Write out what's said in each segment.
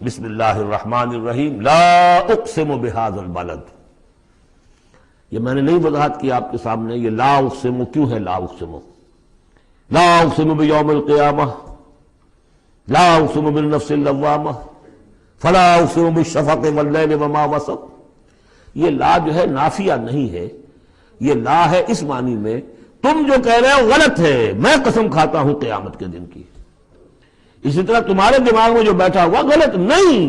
بسم اللہ الرحمن الرحیم لا اقسم بہذا البلد. یہ میں نے نہیں وضاحت کی آپ کے سامنے یہ لا اقسم کیوں ہے. لا اقسم بیوم القیامہ، لا اقسم بالنفس اللوامہ، فلا اقسم بالشفق واللیل وما وسق. یہ لا جو ہے نافیہ نہیں ہے، یہ لا ہے اس معنی میں تم جو کہہ رہے ہو غلط ہے، میں قسم کھاتا ہوں قیامت کے دن کی. اسی طرح تمہارے دماغ میں جو بیٹھا ہوا غلط نہیں،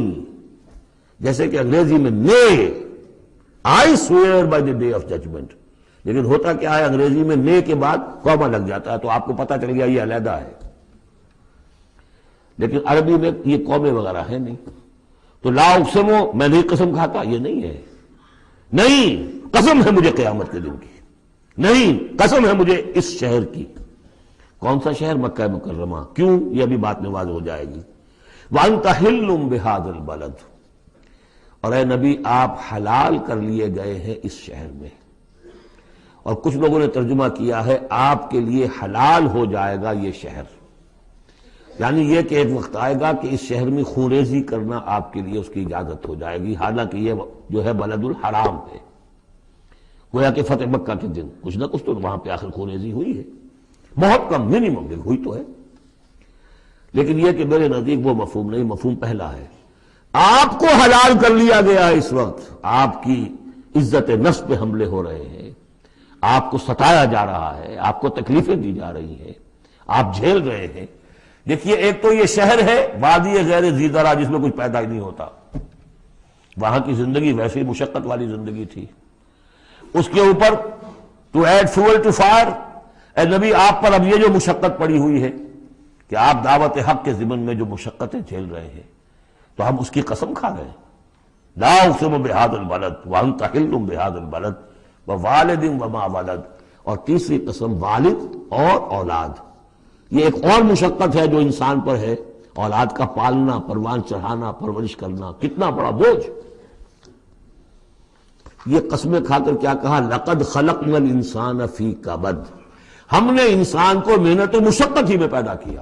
جیسے کہ انگریزی میں نے I swear by the day of judgment، لیکن ہوتا کیا ہے انگریزی میں نے کے بعد کوما لگ جاتا ہے تو آپ کو پتہ چل گیا یہ علیحدہ ہے، لیکن عربی میں یہ کومے وغیرہ ہے نہیں. تو لا اقسمو میں نہیں قسم کھاتا یہ نہیں ہے، نہیں قسم ہے مجھے قیامت کے دن کی، نہیں قسم ہے مجھے اس شہر کی. کون سا شہر؟ مکہ مکرمہ. کیوں؟ یہ ابھی بات میں واضح ہو جائے گی. وَأَنْتَ حِلٌّ بِهَذَا الْبَلَدِ، اور اے نبی آپ حلال کر لیے گئے ہیں اس شہر میں. اور کچھ لوگوں نے ترجمہ کیا ہے آپ کے لیے حلال ہو جائے گا یہ شہر، یعنی یہ کہ ایک وقت آئے گا کہ اس شہر میں خونریزی کرنا آپ کے لیے اس کی اجازت ہو جائے گی، حالانکہ یہ جو ہے بلد الحرام ہے. گویا کہ فتح مکہ کے دن کچھ نہ کچھ تو وہاں پہ آخر خونریزی ہوئی ہے، بہت کم منیمم ہوئی تو ہے، لیکن یہ کہ میرے نزدیک وہ مفہوم نہیں. مفہوم پہلا ہے آپ کو حلال کر لیا گیا ہے. اس وقت آپ کی عزت نفس پہ حملے ہو رہے ہیں، آپ کو ستایا جا رہا ہے، آپ کو تکلیفیں دی جا رہی ہیں، آپ جھیل رہے ہیں. دیکھیے ایک تو یہ شہر ہے وادی غیر ذی زرع جس میں کچھ پیدا ہی نہیں ہوتا، وہاں کی زندگی ویسے ہی مشقت والی زندگی تھی. اس کے اوپر to add fuel to fire, اے نبی آپ پر اب یہ جو مشقت پڑی ہوئی ہے کہ آپ دعوت حق کے ضمن میں جو مشقتیں جھیل رہے ہیں تو ہم اس کی قسم کھا گئے. لا اقسم بہذا البلد وانت حل بہذا البلد ووالد وما ولد. اور تیسری قسم والد اور اولاد. یہ ایک اور مشقت ہے جو انسان پر ہے، اولاد کا پالنا، پروان چڑھانا، پرورش کرنا، کتنا بڑا بوجھ. یہ قسمیں کھا کر کیا کہا؟ لقد خلقنا الانسان فی کبد، ہم نے انسان کو محنت و مشقت ہی میں پیدا کیا.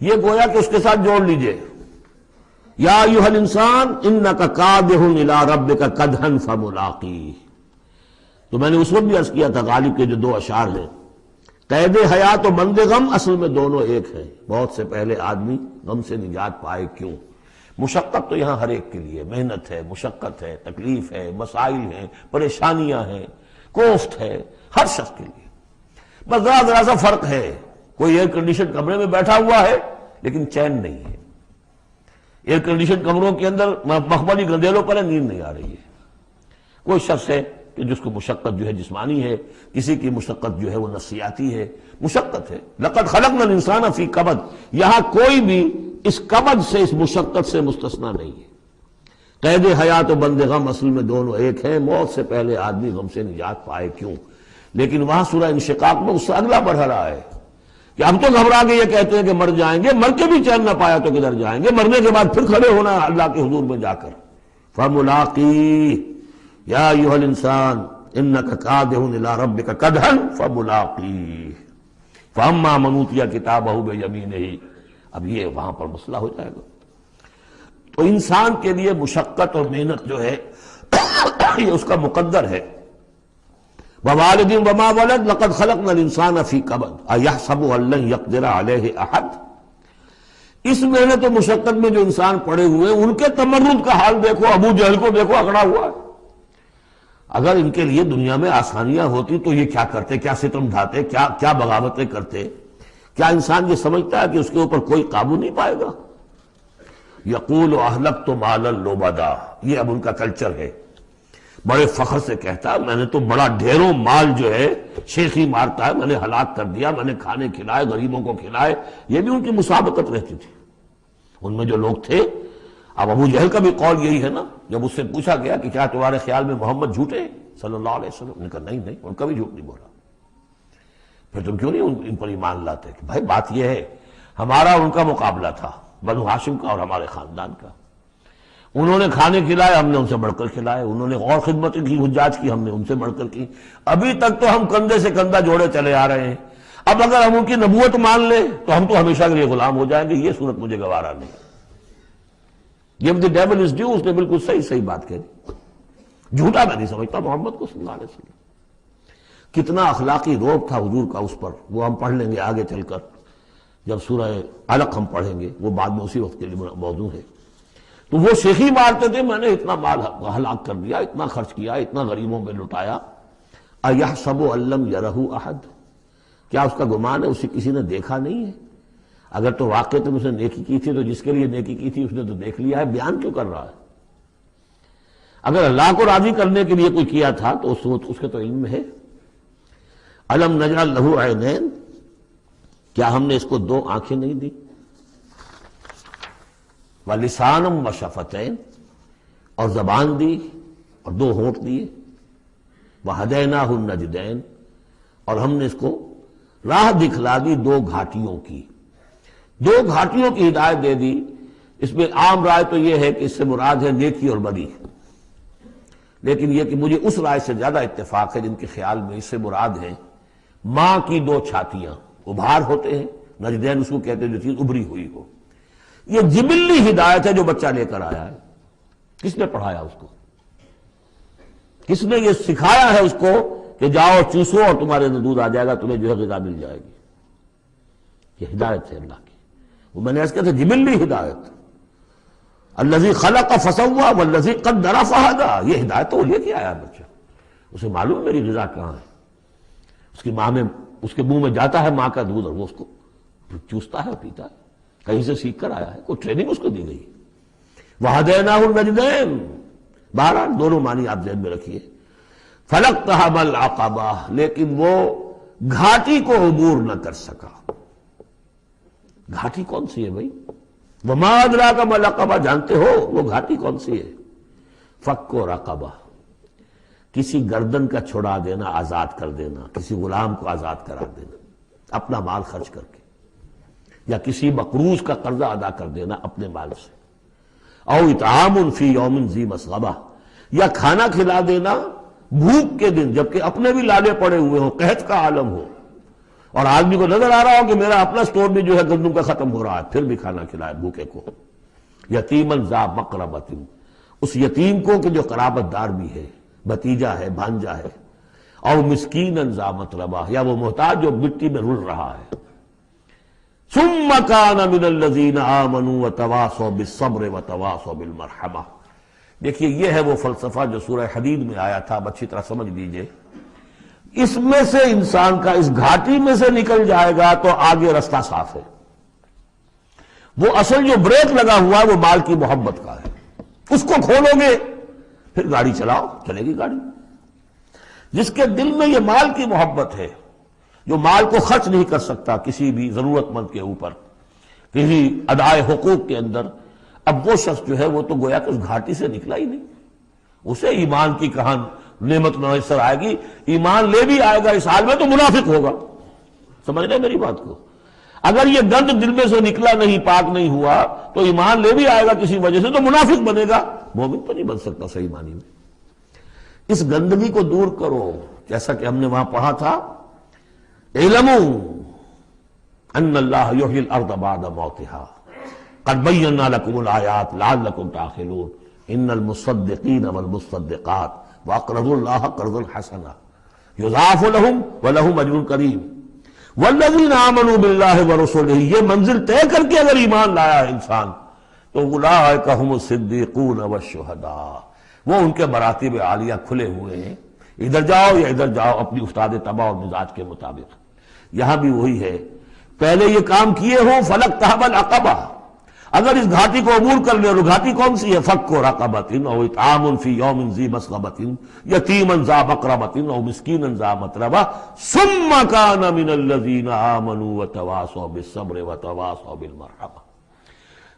یہ گویا کہ اس کے ساتھ جوڑ لیجئے یا ایھا الانسان انک کادح الی ربک کدحا فملاقیہ. تو میں نے اس وقت بھی عرض کیا تھا غالب کے جو دو اشعار ہیں، قید حیات و بند غم اصل میں دونوں ایک ہیں. بہت سے پہلے آدمی غم سے نجات پائے کیوں؟ مشقت تو یہاں ہر ایک کے لیے، محنت ہے، مشقت ہے، تکلیف ہے، مسائل ہیں، پریشانیاں ہیں، کوفت ہے، ہر شخص کے لیے. بس ذرا سا فرق ہے، کوئی ایئر کنڈیشن کمرے میں بیٹھا ہوا ہے لیکن چین نہیں ہے. ایئر کنڈیشن کمروں کے اندر مخملی گندیلوں پر نیند نہیں آ رہی ہے. کوئی شخص ہے کہ جس کو مشقت جو ہے جسمانی ہے، کسی کی مشقت جو ہے وہ نفسیاتی ہے، مشقت ہے. لقد خلقنا الانسان فی کبد، یہاں کوئی بھی اس کبد سے، اس مشقت سے مستثنا نہیں ہے. قید حیات و بند غم اصل میں دونوں ایک ہیں. موت سے پہلے آدمی غم سے نجات پائے کیوں؟ لیکن وہاں سورہ انشقاق میں اس سے اگلا بڑھ رہا ہے کہ ہم تو گھبرا کے یہ کہتے ہیں کہ مر جائیں گے، مر کے بھی چین نہ پایا تو کدھر جائیں گے، مرنے کے بعد پھر کھڑے ہونا ہے اللہ کے حضور میں جا کر. فملاقی یا ایھا الانسان انک کادح الی ربک کدحا فملاقیہ فاما من اوتی کتابہ بیمینہ. اب یہ وہاں پر مسئلہ ہو جائے گا. تو انسان کے لیے مشقت اور محنت جو ہے یہ اس کا مقدر ہے. ووالد وما ولد لقد خلقنا الانسان فی کبد ایحسب ان لن یقدر علیہ احد. اس محنت و مشقت میں جو انسان پڑے ہوئے ہیں ان کے تمرد کا حال دیکھو. ابو جہل کو دیکھو اکڑا ہوا ہے. اگر ان کے لیے دنیا میں آسانیاں ہوتی تو یہ کیا کرتے، کیا ستم ڈھاتے، کیا بغاوتیں کرتے. کیا انسان یہ سمجھتا ہے کہ اس کے اوپر کوئی قابو نہیں پائے گا؟ یقول اہلکت مالا لبدا، یہ اب ان کا کلچر ہے. بڑے فخر سے کہتا ہے میں نے تو بڑا ڈھیروں مال جو ہے شیخی مارتا ہے، میں نے ہلاک کر دیا، میں نے کھانے کھلائے، غریبوں کو کھلائے. یہ بھی ان کی مسابقت رہتی تھی ان میں جو لوگ تھے. اب ابو جہل کا بھی قول یہی ہے نا، جب اس سے پوچھا گیا کہ کیا تمہارے خیال میں محمد جھوٹے ہیں صلی اللہ علیہ وسلم، انہوں نے کہا نہیں ان کا بھی جھوٹ نہیں بولا. پھر تم کیوں نہیں ان پر ایمان لاتے؟ کہ بھائی بات یہ ہے ہمارا ان کا مقابلہ تھا، بنو ہاشم کا اور ہمارے خاندان کا. انہوں نے کھانے کھلائے، ہم نے ان سے بڑھ کر کھلائے. انہوں نے اور خدمت کی، حجاج کی، ہم نے ان سے بڑھ کر کی. ابھی تک تو ہم کندھے سے کندھا جوڑے چلے آ رہے ہیں. اب اگر ہم ان کی نبوت مان لیں تو ہم تو ہمیشہ کے لیے غلام ہو جائیں گے. یہ صورت مجھے گوارا نہیں. Give the devil his due، اس نے بالکل صحیح بات کہی، جھوٹا میں نہیں سمجھتا محمد کو صلی اللہ علیہ وسلم۔ کتنا اخلاقی روب تھا حضور کا اس پر، وہ ہم پڑھ لیں گے آگے چل کر جب سورہ علق ہم پڑھیں گے، وہ بعد میں اسی وقت کے لیے موضوع ہے۔ تو وہ شیخی مارتے تھے میں نے اتنا مال ہلاک کر دیا، اتنا خرچ کیا، اتنا غریبوں میں لٹایا۔ اَيَحْسَبُ أَن لَّمْ يَرَهُ أَحَدٌ، کیا اس کا گمان ہے اسے کسی نے دیکھا نہیں ہے؟ اگر تو واقع تم اس نے نیکی کی تھی تو جس کے لیے نیکی کی تھی اس نے تو دیکھ لیا ہے، بیان کیوں کر رہا ہے؟ اگر اللہ کو راضی کرنے کے لیے کوئی کیا تھا تو اس کے تو علم میں ہے۔ أَلَمْ نَجْعَل لَّهُ عَيْنَيْنِ، کیا ہم نے اس کو دو آنکھیں نہیں دی؟ وَلِسَانًا وَشَفَتَيْنِ، اور زبان دی اور دو ہونٹ دیے۔ وَهَدَيْنَاهُ النَّجْدَيْنِ، اور ہم نے اس کو راہ دکھلا دی دو گھاٹیوں کی، دو گھاٹیوں کی ہدایت دے دی۔ اس میں عام رائے تو یہ ہے کہ اس سے مراد ہے نیکی اور بدی، لیکن یہ کہ مجھے اس رائے سے زیادہ اتفاق ہے جن کے خیال میں اس سے مراد ہے ماں کی دو چھاتیاں، ابھار ہوتے ہیں، نجدین اس کو کہتے ہیں جو چیز ابھری ہوئی ہو۔ یہ جبلی ہدایت ہے جو بچہ لے کر آیا ہے۔ کس نے پڑھایا اس کو؟ کس نے یہ سکھایا ہے اس کو کہ جاؤ چوسو اور تمہارے اندر دودھ آ جائے گا، تمہیں جو ہے غذا مل جائے گی؟ یہ ہدایت ہے اللہ کی، وہ میں نے ایسا کہا تھا جبلی ہدایت۔ الذی خلق فسوی والذی قدر فہدی، یہ ہدایت تو وہ لے کے آیا بچہ، اسے معلوم میری غذا کہاں ہے۔ اس کی ماں میں، اس کے منہ میں جاتا ہے ماں کا دودھ اور وہ اس کو چوستا ہے اور پیتا ہے، کہیں سے سیکھ کر آیا ہے، کوئی ٹریننگ اس کو دی گئی۔ وَهَدَيْنَاهُ النَّجْدَيْنِ، بہرحال دونوں معنی آپ ذہن میں رکھیے۔ فَلَقْتَحَمَ الْعَقَبَةَ، لیکن وہ گھاٹی کو عبور نہ کر سکا۔ گھاٹی کون سی ہے بھائی؟ وَمَا أَدْرَاكَ مَا الْعَقَبَةُ، جانتے ہو وہ گھاٹی کون سی ہے؟ فَكُّ رَقَبَةٍ، کسی گردن کا چھڑا دینا، آزاد کر دینا، کسی غلام کو آزاد کرا دینا اپنا مال خرچ کر کے، یا کسی مقروض کا قرضہ ادا کر دینا اپنے مال سے۔ او اطعام فی یوم ذی مسغبہ، یا کھانا کھلا دینا بھوک کے دن جبکہ اپنے بھی لالے پڑے ہوئے ہوں، قحط کا عالم ہو، اور آدمی کو نظر آ رہا ہو کہ میرا اپنا سٹور بھی جو ہے گندم کا ختم ہو رہا ہے، پھر بھی کھانا کھلائے بھوکے کو۔ یتیماً ذا مقربۃ، اس یتیم کو کہ جو قرابت دار بھی ہے، بھتیجا ہے، بھانجا ہے۔ اور مسکیناً ذا متربہ، یا وہ محتاج جو مٹی میں رل رہا ہے۔ ثم كان من الذين آمنوا وتواصوا بالصبر وتواصوا بالمرحمہ۔ دیکھیے یہ ہے وہ فلسفہ جو سورہ حدید میں آیا تھا، اب اچھی طرح سمجھ لیجئے۔ اس میں سے انسان کا اس گھاٹی میں سے نکل جائے گا تو آگے رستہ صاف ہے۔ وہ اصل جو بریک لگا ہوا ہے وہ مال کی محبت کا ہے، اس کو کھولو گے پھر گاڑی چلاؤ، چلے گی گاڑی۔ جس کے دل میں یہ مال کی محبت ہے، جو مال کو خرچ نہیں کر سکتا کسی بھی ضرورت مند کے اوپر، کسی ادائے حقوق کے اندر، اب وہ شخص جو ہے وہ تو گویا کہ اس گھاٹی سے نکلا ہی نہیں۔ اسے ایمان کی کہاں نعمت میسر آئے گی، ایمان لے بھی آئے گا اس حال میں تو منافق ہوگا۔ سمجھ رہے میری بات کو؟ اگر یہ گند دل میں سے نکلا نہیں، پاک نہیں ہوا، تو ایمان لے بھی آئے گا کسی وجہ سے تو منافق بنے گا، مومن تو نہیں بن سکتا صحیح معنی میں۔ اس گندگی کو دور کرو، جیسا کہ ہم نے وہاں پڑھا تھا، اعلموا ان اللہ یحیی الارض بعد موتہا قد بینا لکم الآیات لعلکم تعقلون ان المصدقین والمصدقات واقرضوا اللہ قرضا حسنا یضاعف لهم ولهم اجر کریم والذین آمنوا باللہ ورسلہ، یہ منزل طے کر کے اگر ایمان لایا ہے انسان تو اولئک هم الصدیقون والشہداء، وہ ان کے مراتب عالیہ کھلے ہوئے ہیں، ادھر جاؤ یا ادھر جاؤ اپنی استاد طبع اور مزاج کے مطابق۔ یہاں بھی وہی ہے، پہلے یہ کام کیے ہو فلقتحم العقبہ، اگر اس گھاٹی کو عبور کر لے، اور گھاٹی کون سی ہے؟ فک رقبۃ او اطعام فی یوم ذی مسغبۃ یتیما ذا مقربۃ او مسکینا ذا متربہ ثم کان من الذین آمنوا وتواصوا بالصبر وتواصوا بالمرحمہ۔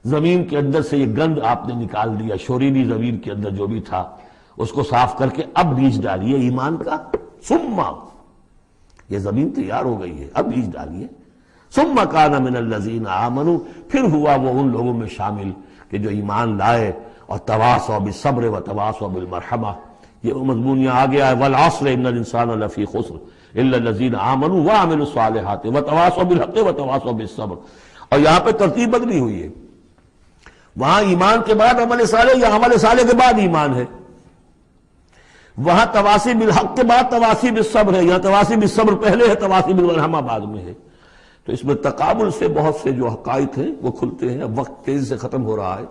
زمین کے اندر سے یہ گند آپ نے نکال دیا، شورینی زمین کے اندر جو بھی تھا اس کو صاف کر کے اب بیج ڈالیے ایمان کا۔ ثم، یہ زمین تیار ہو گئی ہے، اب بیج ڈالیے۔ ثم کان من الذین آمنوا، پھر ہوا وہ ان لوگوں میں شامل کہ جو ایمان لائے اور تواصوا بالصبر وتواصوا بالمرحمہ۔ یہ مضمون یہاں آ گیا ہے، والعصر ان الانسان لفی خسر الا الذین آمنوا وعملوا الصالحات وتواصوا بالحق وتواصوا بالصبر۔ اور یہاں پہ ترتیب بدلی ہوئی ہے، وہاں ایمان کے بعد عمل صالح یا عمل صالح کے بعد ایمان ہے. وہاں تواصی بالحق کے بعد تواصی بالصبر ہے، یہاں تواصی بالصبر پہلے ہے، تواصی بالمرحمہ بعد میں ہے. تو اس میں تقابل سے بہت سے جو حقائق ہیں وہ کھلتے ہیں. اب وقت تیزی سے ختم ہو رہا ہے.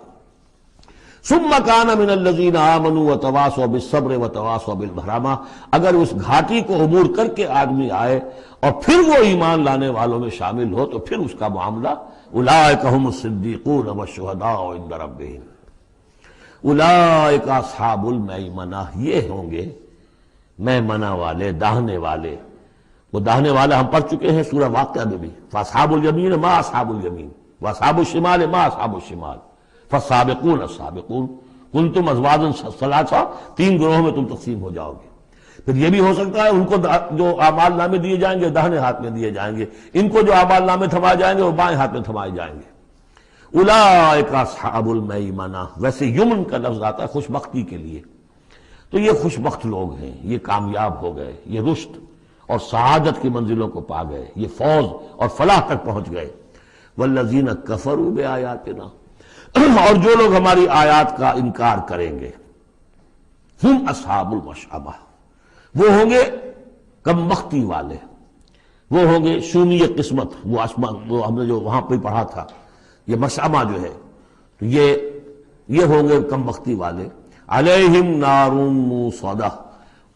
ثم كان من الذين آمنوا وتواصوا بالصبر وتواصوا بالمرحمہ، اگر اس گھاٹی کو عبور کر کے آدمی آئے اور پھر وہ ایمان لانے والوں میں شامل ہو تو پھر اس کا معاملہ اولئک هم الصدیقون والشہداء عند ربهم، اولئک اصحاب المیمنہ، یہ ہوں گے میمنہ والے، داہنے والے. وہ داہنے والا ہم پڑھ چکے ہیں سورہ واقعہ میں بھی، فاصحاب الیمین ما اصحاب الیمین واصحاب الشمال ما اصحاب الشمال فالسابقون السابقون کنتم ازواجا ثلاثا، 3 گروہوں میں تم تقسیم ہو جاؤ گے. پھر یہ بھی ہو سکتا ہے ان کو جو اعمال نامے دیے جائیں گے داہنے ہاتھ میں دیے جائیں گے، ان کو جو اعمال نامے تھمائے جائیں گے وہ بائیں ہاتھ میں تھمائے جائیں گے. اولئک اصحاب المیمنہ، ویسے یمن کا لفظ آتا ہے خوش بختی کے لیے. تو یہ خوش بخت لوگ ہیں، یہ کامیاب ہو گئے، یہ رشد اور سعادت کی منزلوں کو پا گئے، یہ فوز اور فلاح تک پہنچ گئے. والذین کفروا بآیاتنا، اور جو لوگ ہماری آیات کا انکار کریں گے، ہم اصحاب المشأمہ، وہ ہوں گے کم بختی والے، وہ ہوں گے شومی قسمت. وہ ہم نے جو وہاں پہ پڑھا تھا، یہ مشأمہ جو ہے تو یہ ہوں گے کم بختی والے. علیہم نار موصدہ،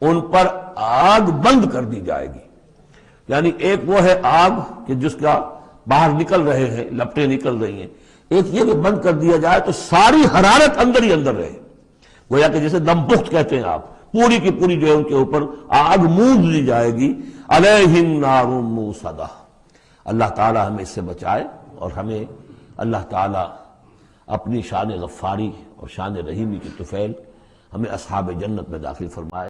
ان پر آگ بند کر دی جائے گی. یعنی ایک وہ ہے آگ کہ جس کا باہر نکل رہے ہیں، لپٹیں نکل رہی ہیں. ایک یہ کہ بند کر دیا جائے تو ساری حرارت اندر ہی اندر رہے، گویا کہ جیسے دم پخت کہتے ہیں آپ، پوری کی پوری جو ہے ان کے اوپر آگ موند دی جائے گی. علیہم نار موصدہ. اللہ تعالی ہمیں اس سے بچائے اور ہمیں اللہ تعالی اپنی شان غفاری اور شان رحیمی کی طفیل ہمیں اصحاب جنت میں داخل فرمائے.